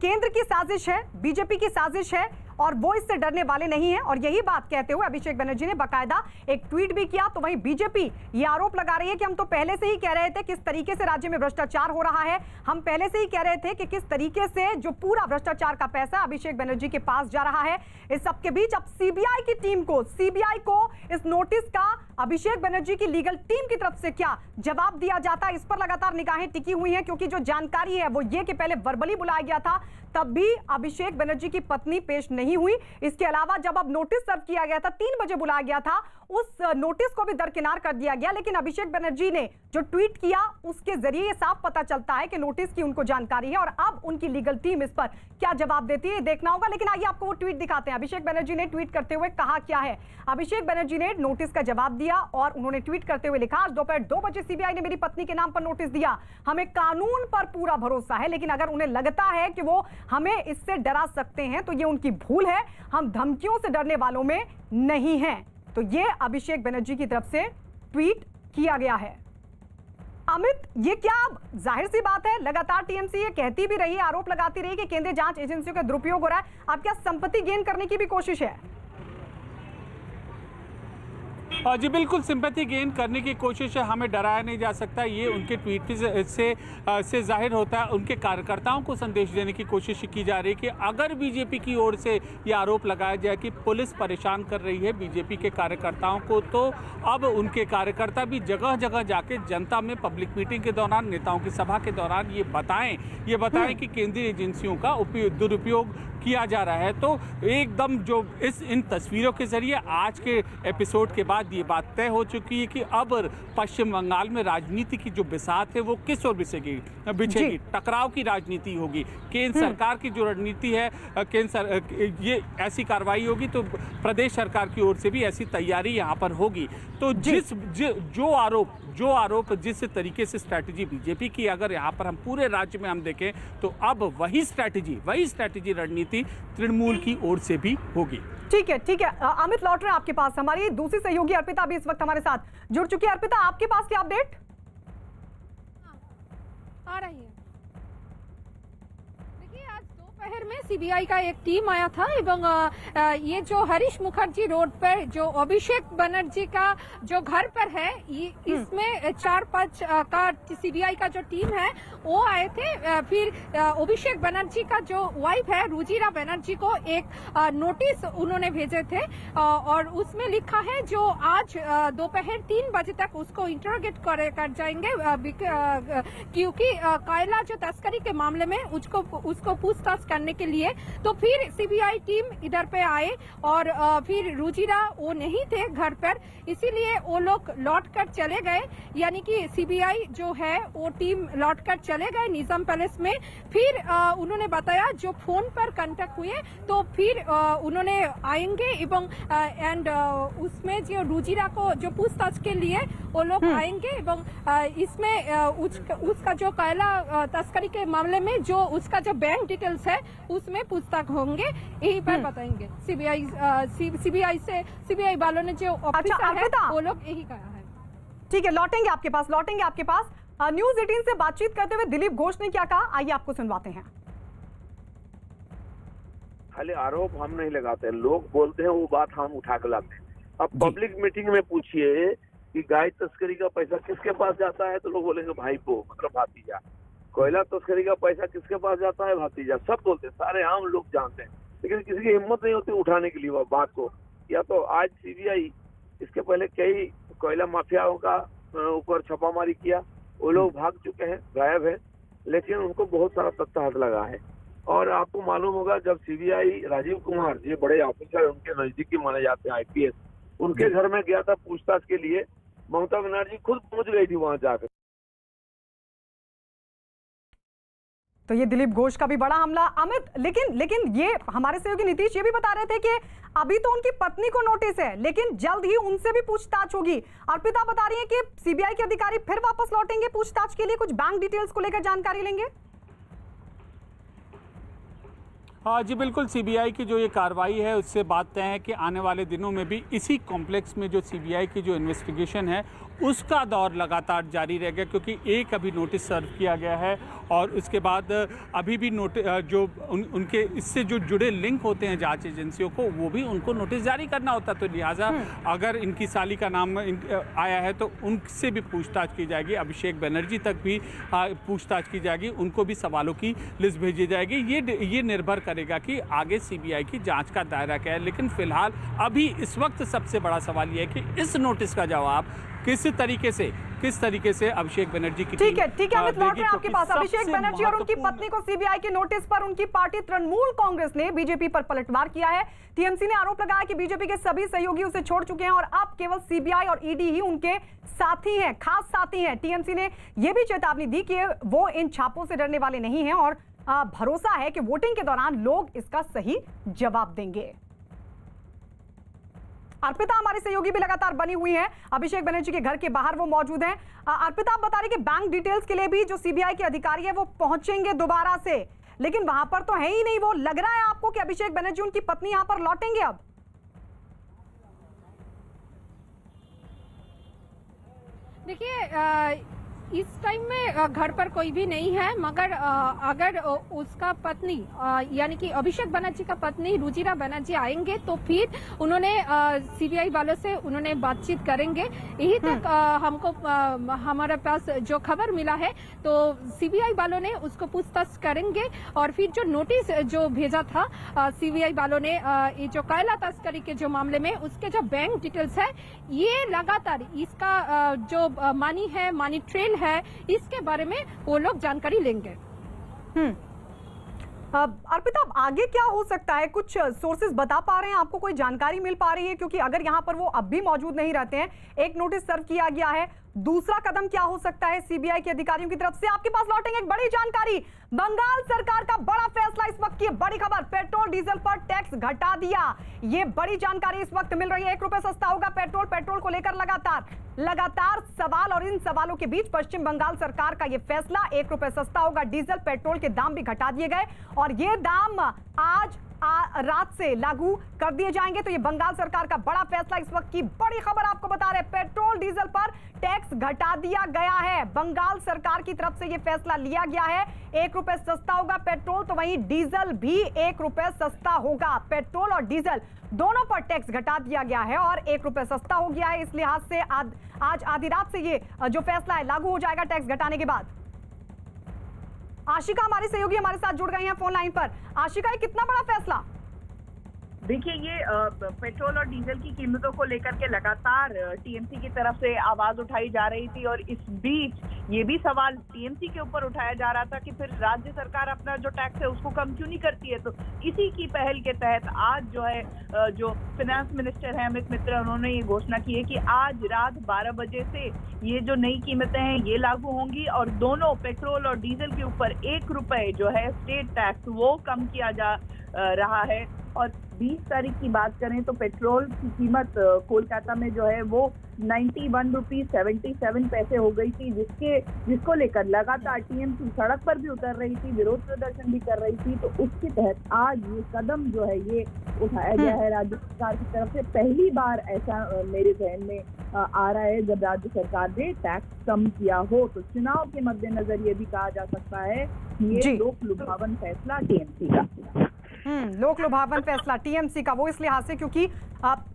केंद्र की साजिश है, बीजेपी की साजिश है और वो इससे डरने वाले नहीं हैं। और यही बात कहते हुए अभिषेक बनर्जी ने बाकायदा एक ट्वीट भी किया। तो वहीं बीजेपी ये आरोप लगा रही है कि हम तो पहले से ही कह रहे थे किस तरीके से राज्य में भ्रष्टाचार हो रहा है, हम पहले से ही कह रहे थे कि किस तरीके से जो पूरा भ्रष्टाचार का पैसा अभिषेक बनर्जी के पास जा रहा है। इस सबके बीच अब सीबीआई की टीम को, सीबीआई को इस नोटिस का अभिषेक बनर्जी की लीगल टीम की तरफ से क्या जवाब दिया जाता है, इस पर लगातार निगाहें टिकी हुई हैं। क्योंकि जो जानकारी है वो ये कि पहले वर्बली बुलाया गया था, तब भी अभिषेक बनर्जी की पत्नी पेश नहीं हुई। इसके अलावा जब अब नोटिस सर्व किया गया था, 3 बजे बुलाया गया था, उस नोटिस को भी दरकिनार कर दिया गया। लेकिन अभिषेक बनर्जी ने जो ट्वीट किया उसके जरिए साफ पता चलता है कि नोटिस की उनको जानकारी है और अब उनकी लीगल टीम इस पर क्या जवाब देती है देखना होगा। लेकिन आइए आपको वो ट्वीट दिखाते हैं। अभिषेक बनर्जी ने ट्वीट करते हुए कहा क्या है। अभिषेक बनर्जी ने नोटिस का जवाब दिया और उन्होंने ट्वीट करते हुए लिखा, आज दोपहर 2 बजे सीबीआई ने मेरी पत्नी के नाम पर नोटिस दिया। हमें कानून पर पूरा भरोसा है, लेकिन अगर उन्हें लगता है कि वो हमें इससे डरा सकते हैं तो ये उनकी भूल है। हम धमकियों से डरने वालों में नहीं हैं। तो ये अभिषेक बनर्जी की तरफ से ट्वीट किया गया है। अमित, ये क्या जाहिर सी बात है, लगातार टीएमसी ये कहती भी रही, आरोप लगाती रही कि केंद्रीय जांच एजेंसियों का दुरुपयोग हो रहा है। अब क्या संपत्ति गेन करने की भी कोशिश है? जी बिल्कुल, सिंपैथी गेन करने की कोशिश है, हमें डराया नहीं जा सकता। ये उनके ट्वीट से जाहिर होता है। उनके कार्यकर्ताओं को संदेश देने की कोशिश की जा रही है कि अगर बीजेपी की ओर से ये आरोप लगाया जाए कि पुलिस परेशान कर रही है बीजेपी के कार्यकर्ताओं को, तो अब उनके कार्यकर्ता भी जगह जगह जाके जनता में पब्लिक मीटिंग के दौरान, नेताओं की सभा के दौरान ये बताएं कि केंद्रीय एजेंसियों का दुरुपयोग किया जा रहा है। तो एकदम जो इन तस्वीरों के जरिए आज के एपिसोड के बाद ये बात तय हो चुकी है कि अब पश्चिम बंगाल में राजनीति की जो बिसात है वो किस ओर बिछेगी। टकराव की राजनीति होगी। केंद्र सरकार की जो रणनीति है, ये ऐसी कार्रवाई होगी तो प्रदेश सरकार की ओर से भी ऐसी तैयारी यहाँ पर होगी। तो जो आरोप जिस तरीके से स्ट्रैटेजी बीजेपी की, अगर यहाँ पर हम पूरे राज्य में हम देखें तो अब वही स्ट्रैटेजी रणनीति तृणमूल की ओर से भी होगी। ठीक है। अमित, लौट रहे हैं आपके पास। हमारी दूसरी सहयोगी अर्पिता भी इस वक्त हमारे साथ जुड़ चुकी है। अर्पिता, आपके पास क्या अपडेट आ रही है? देखिए, आज दोपहर में सीबीआई का एक टीम आया था एवं ये जो हरीश मुखर्जी रोड पर जो अभिषेक बनर्जी का जो घर पर है इसमें 4-5 का सीबीआई का जो टीम है वो आए थे। फिर अभिषेक बनर्जी का जो वाइफ है रुजिरा बनर्जी को एक नोटिस उन्होंने भेजे थे और उसमें लिखा है जो आज दोपहर 3 बजे तक उसको इंटरोगेट कर जाएंगे क्योंकि कोयला जो तस्करी के मामले में उसको पूछताछ करने के लिए। तो फिर सीबीआई टीम इधर पे आए और फिर रुजिरा वो नहीं थे घर पर, इसीलिए वो लोग लौट कर चले गए, यानी कि सीबीआई जो है वो टीम लौट कर चले गए निजाम पैलेस में। फिर उन्होंने बताया जो फोन पर कांटेक्ट हुए तो फिर उन्होंने आएंगे एवं उसमें जो रुजिरा को जो पूछताछ के लिए वो लोग आएंगे एवं इसमें उसका जो कोयला तस्करी के मामले में जो उसका जो बैंक डिटेल्स है उसमें पूछताछ होंगे, यही पर बताएंगे। सीबीआई वालों ने जो ऑफिसर है वो लोग यही कहा है। ठीक है, लौटेंगे आपके पास। न्यूज़ 18 से बातचीत करते हुए दिलीप घोष ने क्या कहा, आइए आपको सुनवाते हैं। खाली आरोप हम नहीं लगाते, लोग बोलते हैं वो बात हम उठा कर लाते हैं। अब पब्लिक मीटिंग में पूछिए कि गाय तस्करी का पैसा किसके पास जाता है तो लोग बोलेंगे भाईपो मतलब भातीजा। कोयला तस्करी का पैसा किसके पास जाता है, भतीजा। सब बोलते हैं, सारे आम लोग जानते हैं, लेकिन किसी की हिम्मत नहीं होती उठाने के लिए वो बात को। या तो आज सीबीआई इसके पहले कई कोयला माफियाओं का ऊपर छापामारी किया, वो लोग भाग चुके हैं, गायब है, लेकिन उनको बहुत सारा तख्ता हाथ लगा है। और आपको मालूम होगा जब सीबीआई राजीव कुमार ये बड़े ऑफिसर उनके नजदीकी माने जाते हैं आईपीएस, उनके घर में गया था पूछताछ के लिए, ममता बनर्जी खुद पहुंच गई थी वहां जाकर। तो ये दिलीप घोष का भी बड़ा हमला। अमित, लेकिन ये हमारे सहयोगी नीतीश ये भी बता रहे थे कि अभी तो उनकी पत्नी को नोटिस है लेकिन जल्द ही उनसे भी पूछताछ होगी। अर्पिता बता रही है कि सीबीआई के अधिकारी फिर वापस लौटेंगे पूछताछ के लिए, कुछ बैंक डिटेल्स को लेकर जानकारी लेंगे। हाँ जी बिल्कुल, सीबीआई की जो ये कार्रवाई है उससे बात तय है कि आने वाले दिनों में भी इसी कॉम्प्लेक्स में जो सीबीआई की जो इन्वेस्टिगेशन है उसका दौर लगातार जारी रहेगा, क्योंकि एक अभी नोटिस सर्व किया गया है और उसके बाद अभी भी जो उनके इससे जो जुड़े लिंक होते हैं जांच एजेंसियों को वो भी उनको नोटिस जारी करना होता है। तो लिहाजा अगर इनकी साली का नाम आया है तो उनसे भी पूछताछ की जाएगी, अभिषेक बनर्जी तक भी पूछताछ की जाएगी, उनको भी सवालों की लिस्ट भेजी जाएगी। ये निर्भर करेगा कि आगे सीबीआई की जांच का दायरा क्या है। लेकिन फिलहाल अभी इस वक्त सबसे बड़ा सवाल ये है कि इस नोटिस का जवाब किस तरीके से अभिषेक बनर्जी की ठीक है अमित, लौट रहे हैं आपके पास। अभिषेक बनर्जी और उनकी पत्नी को सीबीआई के नोटिस पर उनकी पार्टी तृणमूल कांग्रेस ने बीजेपी पर पलटवार किया है। टीएमसी ने आरोप लगाया कि बीजेपी के सभी सहयोगी उसे छोड़ चुके हैं और अब केवल सीबीआई और ईडी ही उनके साथी हैं, खास साथी हैं। टीएमसी ने यह भी चेतावनी दी कि वो इन छापों से डरने वाले नहीं हैं और भरोसा है कि वोटिंग के दौरान लोग इसका सही जवाब देंगे। अर्पिता हमारी सहयोगी भी लगातार बनी हुई है, अभिषेक बनर्जी के घर के बाहर वो मौजूद हैं। अर्पिता, आप बता रही कि बैंक डिटेल्स के लिए भी जो सीबीआई के अधिकारी है वो पहुंचेंगे दोबारा से, लेकिन वहां पर तो है ही नहीं वो। लग रहा है आपको कि अभिषेक बनर्जी उनकी पत्नी यहां पर लौटेंगे अब? देखिए इस टाइम में घर पर कोई भी नहीं है, मगर अगर उसका पत्नी यानी कि अभिषेक बनर्जी का पत्नी रुजिरा बनर्जी आएंगे तो फिर उन्होंने सीबीआई वालों से उन्होंने बातचीत करेंगे। यही तक हमको हमारे पास जो खबर मिला है तो सीबीआई वालों ने उसको पूछताछ करेंगे और फिर जो नोटिस जो भेजा था सीबीआई वालों ने ये जो कोयला तस्करी के जो मामले में उसके जो बैंक डिटेल्स है ये लगातार इसका जो मनी ट्रेल है इसके बारे में वो लोग जानकारी लेंगे। अर्पिता, आगे क्या हो सकता है? कुछ सोर्सेज बता पा रहे हैं आपको, कोई जानकारी मिल पा रही है? क्योंकि अगर यहाँ पर वो अब भी मौजूद नहीं रहते हैं, एक नोटिस सर्व किया गया है, दूसरा कदम क्या हो सकता है सीबीआई के अधिकारियों की तरफ से? आपके पास लौटेंगे एक बड़ी जानकारी, बंगाल सरकार का बड़ा फैसला। इस वक्त की बड़ी खबर, पेट्रोल डीजल पर टैक्स घटा दिया। ये बड़ी जानकारी इस वक्त मिल रही है। 1 रुपए सस्ता होगा पेट्रोल को लेकर लगातार सवाल, और इन सवालों के बीच पश्चिम बंगाल सरकार का ये फैसला, 1 रुपए सस्ता होगा डीजल, पेट्रोल के दाम भी घटा दिए गए और ये दाम रात से लागू कर दिए जाएंगे। तो ये बंगाल सरकार का बड़ा फैसला, इस वक्त की बड़ी खबर आपको बता रहे हैं। पेट्रोल डीजल पर टैक्स घटा दिया गया है। बंगाल सरकार की तरफ से ये फैसला लिया गया है। 1 रुपए सस्ता होगा पेट्रोल, तो वहीं डीजल भी 1 रुपए सस्ता होगा। पेट्रोल और डीजल दोनों पर टैक्स घटा दिया गया है और 1 रुपए सस्ता हो गया है। इस लिहाज से आज आधी रात से ये जो फैसला है लागू हो जाएगा टैक्स घटाने के बाद। आशिका हमारी सहयोगी हमारे साथ जुड़ गई हैं फोन लाइन पर। आशिका, ये कितना बड़ा फैसला? देखिए, ये पेट्रोल और डीजल की कीमतों को लेकर के लगातार टीएमसी की तरफ से आवाज उठाई जा रही थी और इस बीच ये भी सवाल टीएमसी के ऊपर उठाया जा रहा था कि फिर राज्य सरकार अपना जो टैक्स है उसको कम क्यों नहीं करती है। तो इसी की पहल के तहत आज जो है जो फाइनेंस मिनिस्टर है अमित मिश्रा, उन्होंने ये घोषणा की है कि आज रात 12 बजे से ये जो नई कीमतें हैं ये लागू होंगी और दोनों पेट्रोल और डीजल के ऊपर 1 रुपए जो है स्टेट टैक्स वो कम किया जा रहा है। और 20 तारीख की बात करें तो पेट्रोल की कीमत कोलकाता में जो है वो 91 रुपीज 77 पैसे हो गई थी, जिसको लेकर लगातार टीएमसी सड़क पर भी उतर रही थी, विरोध प्रदर्शन भी कर रही थी। तो उसके तहत आज ये कदम जो है ये उठाया गया है राज्य सरकार की तरफ से। पहली बार ऐसा मेरे जहन में आ रहा है जब राज्य सरकार ने टैक्स कम किया हो। तो चुनाव के मद्देनजर ये भी कहा जा सकता है कि ये लोक लुभावन फैसला टीएमसी का। लोक लुभावन फैसला टीएमसी का, वो इस लिहाज से क्योंकि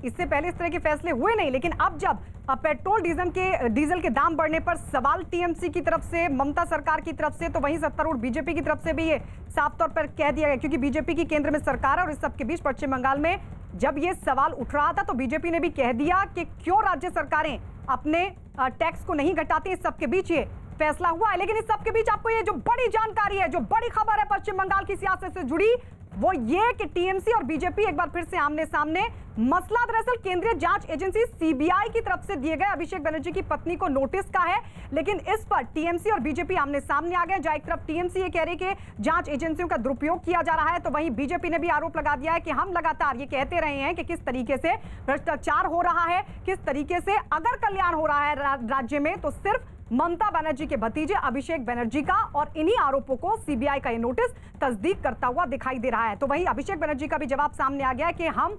इससे पहले इस तरह के फैसले हुए नहीं, लेकिन अब जब पेट्रोल डीजल के दाम बढ़ने पर सवाल टीएमसी की तरफ से, ममता सरकार की तरफ से, तो वहीं सत्तारूढ़ बीजेपी की तरफ से भी ये साफ तौर पर कह दिया गया, क्योंकि बीजेपी की केंद्र में सरकार है और इस सबके बीच पश्चिम बंगाल में जब ये सवाल उठ रहा था तो बीजेपी ने भी कह दिया कि क्यों राज्य सरकारें अपने टैक्स को नहीं घटाती। इस सबके बीच ये फैसला हुआ है। लेकिन इस सबके बीच आपको ये जो बड़ी जानकारी है, जो बड़ी खबर है पश्चिम बंगाल की सियासत से जुड़ी, वो ये कि टीएमसी और बीजेपी एक बार फिर से आमने सामने। मसला दरअसल केंद्रीय जांच एजेंसी सीबीआई की तरफ से दिए गए अभिषेक बनर्जी की पत्नी को नोटिस का है, लेकिन इस पर टीएमसी और बीजेपी आमने सामने आ गए। जहां एक तरफ टीएमसी ये कह रही है कि जांच एजेंसियों का दुरुपयोग किया जा रहा है, तो वहीं बीजेपी ने भी आरोप लगा दिया है कि हम लगातार ये कहते रहे हैं कि किस तरीके से भ्रष्टाचार हो रहा है, किस तरीके से अगर कल्याण हो रहा है राज्य में तो सिर्फ ममता बनर्जी के भतीजे अभिषेक बनर्जी का, और इन्हीं आरोपों को सीबीआई का ये नोटिस तस्दीक करता हुआ दिखाई दे रहा है। तो वहीं अभिषेक बनर्जी का भी जवाब सामने आ गया है कि हम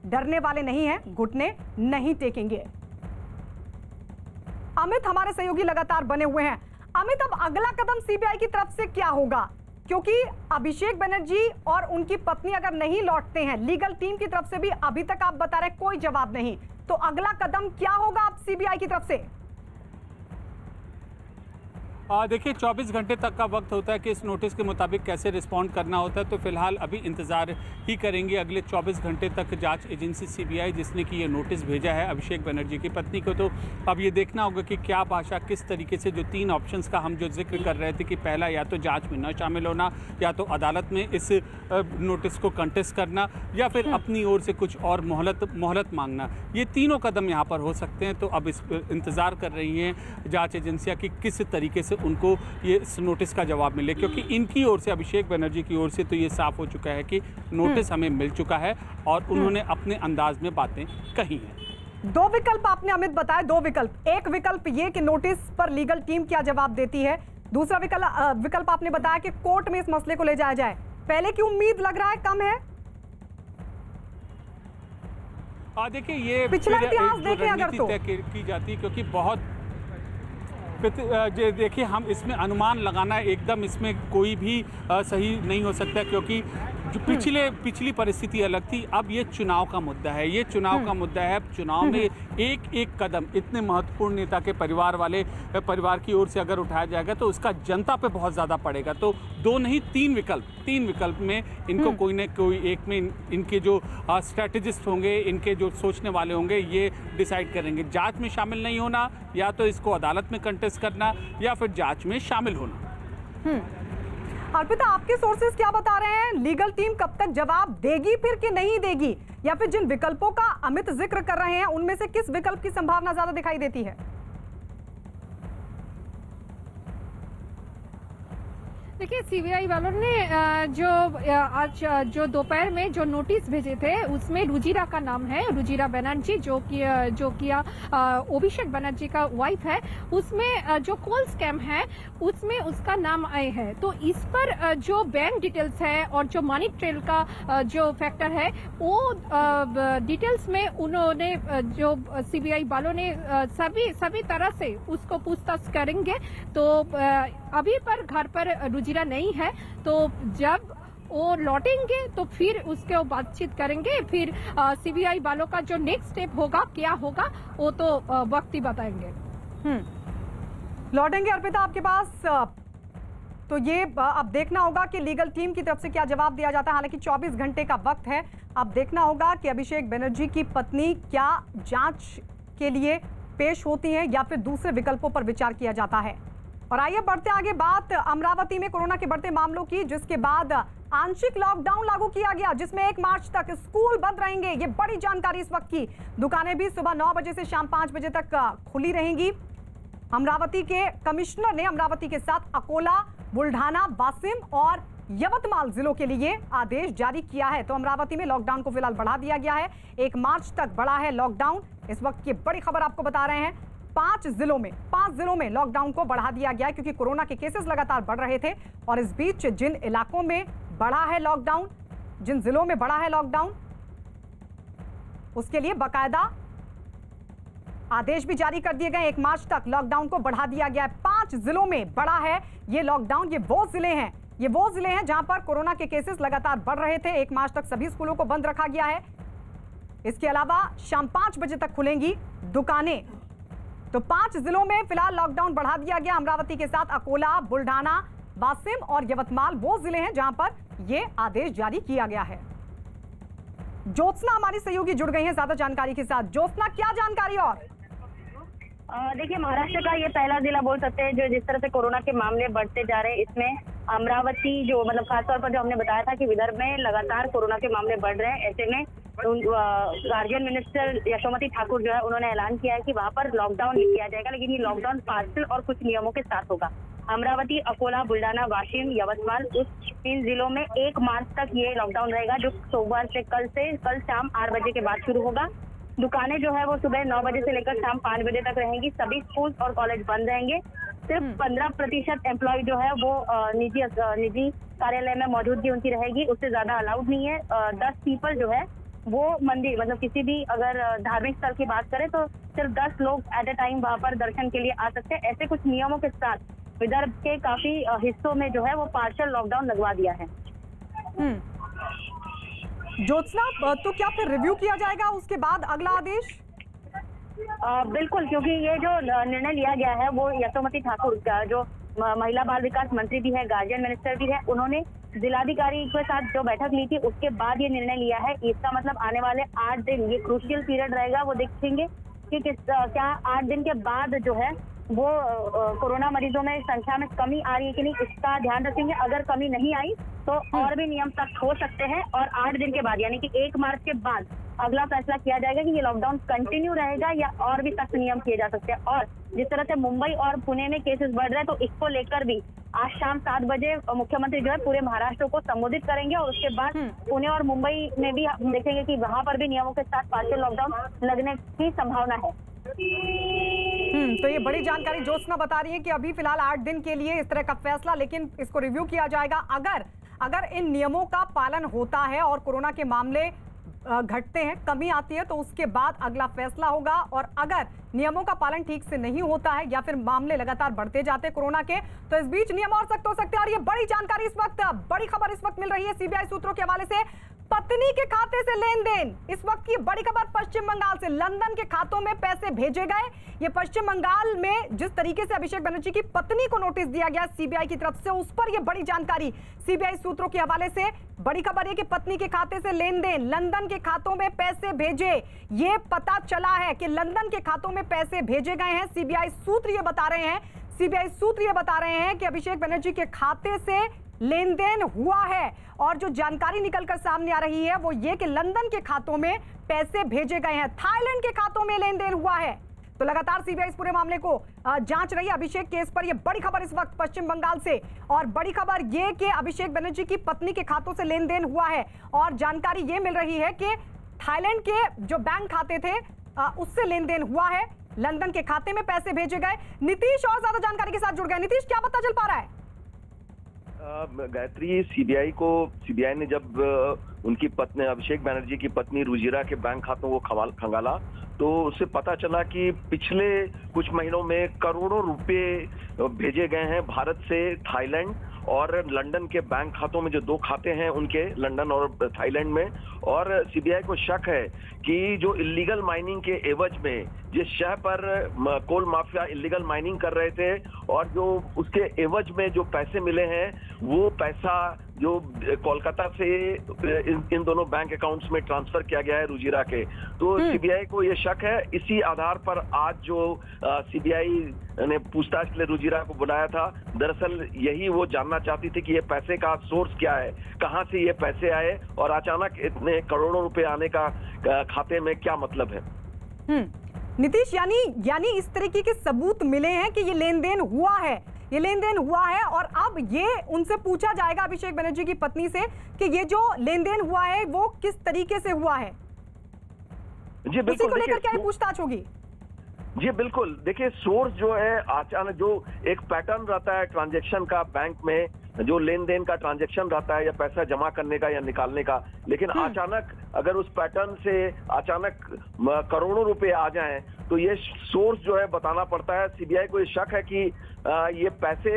डरने वाले नहीं हैं, घुटने नहीं टेकेंगे। अमित हमारे सहयोगी लगातार बने हुए हैं। अमित, अब अगला कदम सीबीआई की तरफ से क्या होगा? क्योंकि अभिषेक बनर्जी और उनकी पत्नी अगर नहीं लौटते हैं, लीगल टीम की तरफ से भी अभी तक आप बता रहे कोई जवाब नहीं, तो अगला कदम क्या होगा अब सीबीआई की तरफ से? देखिए, 24 घंटे तक का वक्त होता है कि इस नोटिस के मुताबिक कैसे रिस्पॉन्ड करना होता है। तो फिलहाल अभी इंतज़ार ही करेंगे अगले 24 घंटे तक जांच एजेंसी सीबीआई जिसने कि ये नोटिस भेजा है अभिषेक बनर्जी की पत्नी को। तो अब ये देखना होगा कि क्या भाषा, किस तरीके से, जो 3 ऑप्शंस का हम जो जिक्र कर रहे थे कि पहला या तो जाँच में न शामिल होना, या तो अदालत में इस नोटिस को कंटेस्ट करना, या फिर अपनी ओर से कुछ और मोहलत मांगना, ये तीनों कदम यहाँ पर हो सकते हैं। तो अब इस इंतज़ार कर रही हैं जाँच एजेंसियाँ कि किस तरीके से उनको ये इस नोटिस का जवाब मिले, क्योंकि इनकी ओर से, अभिषेक बनर्जी की ओर से तो ये साफ हो चुका है कि नोटिस हमें मिल चुका है और उन्होंने अपने अंदाज में बातें कही हैं। 2 विकल्प आपने अमित बताया, 2 विकल्प। एक विकल्प ये कि नोटिस पर लीगल टीम क्या जवाब देती है, दूसरा विकल्प आपने बताया कि कोर्ट में इस मसले को ले जाया जाए। पहले की उम्मीद लग रहा है कम है। देखिए, ये पिछला इतिहास देखें अगर तो की जाती है, क्योंकि बहुत देखिए, हम इसमें अनुमान लगाना एकदम इसमें कोई भी सही नहीं हो सकता, क्योंकि जो पिछली परिस्थिति अलग थी। अब ये चुनाव का मुद्दा है, ये चुनाव का मुद्दा है। चुनाव में एक कदम इतने महत्वपूर्ण नेता के परिवार की ओर से अगर उठाया जाएगा तो उसका जनता पे बहुत ज़्यादा पड़ेगा। तो 2 नहीं 3 विकल्प में इनको कोई न कोई एक में इनके जो स्ट्रैटेजिस्ट होंगे, इनके जो सोचने वाले होंगे, ये डिसाइड करेंगे। जांच में शामिल नहीं होना, या तो इसको अदालत में कंटेस्ट करना, या फिर जांच में शामिल होना। अर्पिता, आपके सोर्सेज क्या बता रहे हैं? लीगल टीम कब तक जवाब देगी फिर कि नहीं देगी, या फिर जिन विकल्पों का अमित जिक्र कर रहे हैं उनमें से किस विकल्प की संभावना ज्यादा दिखाई देती है? देखिए, सीबीआई वालों ने आज जो दोपहर में जो नोटिस भेजे थे उसमें रुजिरा का नाम है, रुजिरा बनर्जी, जो कि अभिषेक बनर्जी का वाइफ है। उसमें जो कॉल स्कैम है उसमें उसका नाम आए है। तो इस पर जो बैंक डिटेल्स है और जो मनी ट्रेल का जो फैक्टर है वो डिटेल्स में उन्होंने जो सीबीआई वालों ने सभी तरह से उसको पूछताछ करेंगे। तो अभी पर घर पर रुजिरा नहीं है, तो जब वो लौटेंगे तो फिर उसके बातचीत करेंगे। फिर सीबीआई वालों का जो नेक्स्ट स्टेप होगा क्या होगा वो तो वक्त ही बताएंगे। लौटेंगे अर्पिता आपके पास, तो ये अब देखना होगा कि लीगल टीम की तरफ से क्या जवाब दिया जाता है। हालांकि 24 घंटे का वक्त है, अब देखना होगा कि अभिषेक बनर्जी की पत्नी क्या जांच के लिए पेश होती है या फिर दूसरे विकल्पों पर विचार किया जाता है। और आइए बढ़ते आगे, बात अमरावती में कोरोना के बढ़ते मामलों की, जिसके बाद आंशिक लॉकडाउन लागू किया गया, जिसमें 1 मार्च तक स्कूल बंद रहेंगे। ये बड़ी जानकारी इस वक्त की। दुकानें भी सुबह 9 बजे से शाम 5 बजे तक खुली रहेंगी। अमरावती के कमिश्नर ने अमरावती के साथ अकोला, बुल्ढाना, वासिम और यवतमाल जिलों के लिए आदेश जारी किया है। तो अमरावती में लॉकडाउन को फिलहाल बढ़ा दिया गया है, 1 मार्च तक बढ़ा है लॉकडाउन। इस वक्त की बड़ी खबर आपको बता रहे हैं, 5 जिलों में लॉकडाउन को बढ़ा दिया गया है, क्योंकि कोरोना के केसेस लगातार बढ़ रहे थे। और इस बीच जिन इलाकों में बढ़ा है लॉकडाउन, जिन जिलों में बढ़ा है लॉकडाउन, उसके लिए बाकायदा आदेश भी जारी कर दिए गए। 1 मार्च तक लॉकडाउन को बढ़ा दिया गया है। 5 जिलों में बढ़ा है ये लॉकडाउन। ये वो जिले हैं जहां पर कोरोना के केसेस लगातार बढ़ रहे थे। 1 मार्च तक सभी स्कूलों को बंद रखा गया है। इसके अलावा शाम 5 बजे तक खुलेंगी दुकानें। तो 5 जिलों में फिलहाल लॉकडाउन बढ़ा दिया गया। अमरावती के साथ अकोला, बुल्ढाना, वासिम और यवतमाल वो जिले हैं जहां पर यह आदेश जारी किया गया है। ज्योत्सना हमारी सहयोगी जुड़ गई हैं ज्यादा जानकारी के साथ। ज्योत्सना, क्या जानकारी? और देखिए, महाराष्ट्र का ये पहला जिला बोल सकते हैं जो जिस तरह से कोरोना के मामले बढ़ते जा रहे हैं। इसमें अमरावती जो मतलब खासतौर पर जो हमने बताया था कि विदर्भ में लगातार कोरोना के मामले बढ़ रहे हैं, ऐसे में गार्जियन मिनिस्टर यशोमती ठाकुर जो है उन्होंने ऐलान किया है कि वहां पर लॉकडाउन किया जाएगा, लेकिन ये लॉकडाउन पार्सल और कुछ नियमों के साथ होगा। अमरावती, अकोला, बुल्ढाना, वाशिम, यवतमाल, उस 3 जिलों में 1 मार्च तक ये लॉकडाउन रहेगा, जो सोमवार से कल शाम 8 बजे के बाद शुरू होगा। दुकानें जो है वो सुबह 9 बजे से लेकर शाम 5 बजे तक रहेंगी। सभी स्कूल और कॉलेज बंद रहेंगे। सिर्फ 15% एम्प्लॉय जो है वो निजी कार्यालय में मौजूदगी उनकी रहेगी, उससे ज्यादा अलाउड नहीं है। 10 पीपल जो है वो मंदिर मतलब किसी भी अगर धार्मिक स्थल की बात करें तो सिर्फ 10 लोग एट ए टाइम वहां पर दर्शन के लिए आ सकते हैं। ऐसे कुछ नियमों के साथ विदर्भ के काफी हिस्सों में जो है वो पार्शियल लॉकडाउन लगवा दिया है। ज्योत्सना, तो क्या फिर रिव्यू किया जाएगा उसके बाद अगला आदेश? बिल्कुल, क्योंकि ये जो निर्णय लिया गया है वो यशोमती ठाकुर का जो महिला बाल विकास मंत्री भी है, गार्जियन मिनिस्टर भी है, उन्होंने जिलाधिकारी के साथ जो बैठक ली थी उसके बाद ये निर्णय लिया है। इसका मतलब आने वाले 8 दिन ये क्रूशियल पीरियड रहेगा। वो देखेंगे कि क्या 8 दिन के बाद जो है वो कोरोना मरीजों में संख्या में कमी आ रही है कि नहीं, इसका ध्यान रखेंगे। अगर कमी नहीं आई तो और भी नियम सख्त हो सकते हैं और 8 दिन के बाद यानी कि 1 मार्च के बाद अगला फैसला किया जाएगा कि ये लॉकडाउन कंटिन्यू रहेगा या और भी सख्त नियम किए जा सकते हैं। और जिस तरह से मुंबई और पुणे में केसेस बढ़ रहे हैं तो इसको लेकर भी आज शाम 7 बजे मुख्यमंत्री जो है पूरे महाराष्ट्र को संबोधित करेंगे और उसके बाद पुणे और मुंबई में भी हम देखेंगे कि वहां पर भी नियमों के साथ पार्शियल लॉकडाउन लगने की संभावना है। तो ये बड़ी जानकारी ज्योत्सना बता रही है कि अभी फिलहाल 8 दिन के लिए इस तरह का फैसला, लेकिन इसको रिव्यू किया जाएगा। अगर इन नियमों का पालन होता है और कोरोना के मामले घटते हैं, कमी आती है, तो उसके बाद अगला फैसला होगा। और अगर नियमों का पालन ठीक से नहीं होता है या फिर मामले लगातार बढ़ते जाते हैं कोरोना के, तो इस बीच नियम और सख्त हो सकते हैं। और ये बड़ी जानकारी इस वक्त, बड़ी खबर इस वक्त मिल रही है सीबीआई सूत्रों के हवाले से। पत्नी के खाते से लेन देन, इस वक्त की बड़ी खबर पश्चिम बंगाल से। लंदन के खातों में पैसे भेजे गए। ये पश्चिम बंगाल में जिस तरीके से अभिषेक बनर्जी की पत्नी को नोटिस दिया गया सीबीआई की तरफ से, उस पर यह बड़ी जानकारी सीबीआई सूत्रों के हवाले से। बड़ी खबर है कि पत्नी के खाते से लेन देन, लंदन के खातों में पैसे भेजे, ये पता चला है कि लंदन के खातों में पैसे भेजे गए हैं। सीबीआई सूत्र ये बता रहे हैं कि अभिषेक बनर्जी के खाते से लेन देन हुआ है। और जो जानकारी निकलकर सामने आ रही है वो ये कि लंदन के खातों में पैसे भेजे गए हैं। थाईलैंड के खातों में लेन देन हुआ है। तो लगातार सीबीआई इस पूरे मामले को जांच रही है। अभिषेक केस पर यह बड़ी खबर इस वक्त पश्चिम बंगाल से, और बड़ी खबर ये कि अभिषेक बनर्जी की पत्नी के खातों से लेन देन हुआ है, और जानकारी ये मिल रही है कि थाईलैंड के जो बैंक खाते थे उससे लेन देन हुआ है, लंदन के खाते में पैसे भेजे गए। नीतीश और ज्यादा जानकारी के साथ जुड़ गए। नीतीश, क्या पता चल पा रहा है? गायत्री, सीबीआई ने जब उनकी पत्नी अभिषेक बनर्जी की पत्नी रुजिरा के बैंक खातों को खंगाला तो उससे पता चला कि पिछले कुछ महीनों में करोड़ों रुपए भेजे गए हैं भारत से थाईलैंड और लंदन के बैंक खातों में, जो 2 खाते हैं उनके, लंदन और थाईलैंड में। और सीबीआई को शक है कि जो इलीगल माइनिंग के एवज में जिस शहर पर कोल माफिया इलीगल माइनिंग कर रहे थे और जो उसके एवज में जो पैसे मिले हैं वो पैसा जो कोलकाता से इन दोनों बैंक अकाउंट्स में ट्रांसफर किया गया है रुजिरा के। तो सीबीआई को ये शक है। इसी आधार पर आज जो सीबीआई ने पूछताछ के लिए रुजिरा को बुलाया था, दरअसल यही वो जानना चाहती थी कि ये पैसे का सोर्स क्या है, कहां से ये पैसे आए और अचानक इतने करोड़ों रुपए आने का खाते में क्या मतलब है। नीतीश, यानी इस तरीके के सबूत मिले हैं कि ये लेन देन हुआ है, और अब ये उनसे पूछा जाएगा अभिषेक बनर्जी की पत्नी से कि ये जो लेन देन हुआ है वो किस तरीके से हुआ है। जी बिल्कुल, उसी को लेकर क्या पूछताछ होगी? जी बिल्कुल, देखिए सोर्स जो है अचानक जो एक पैटर्न रहता है ट्रांजैक्शन का, बैंक में जो लेन देन का ट्रांजैक्शन रहता है या पैसा जमा करने का या निकालने का, लेकिन अचानक अगर उस पैटर्न से अचानक करोड़ों रुपए आ जाएं तो ये सोर्स जो है बताना पड़ता है। सीबीआई को ये शक है कि ये पैसे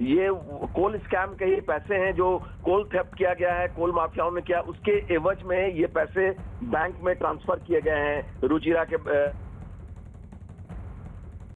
ये कोल स्कैम के ही पैसे हैं जो कोल थेफ्ट किया गया है, कोल माफियाओं ने किया, उसके एवज में ये पैसे बैंक में ट्रांसफर किए गए हैं रुजिरा के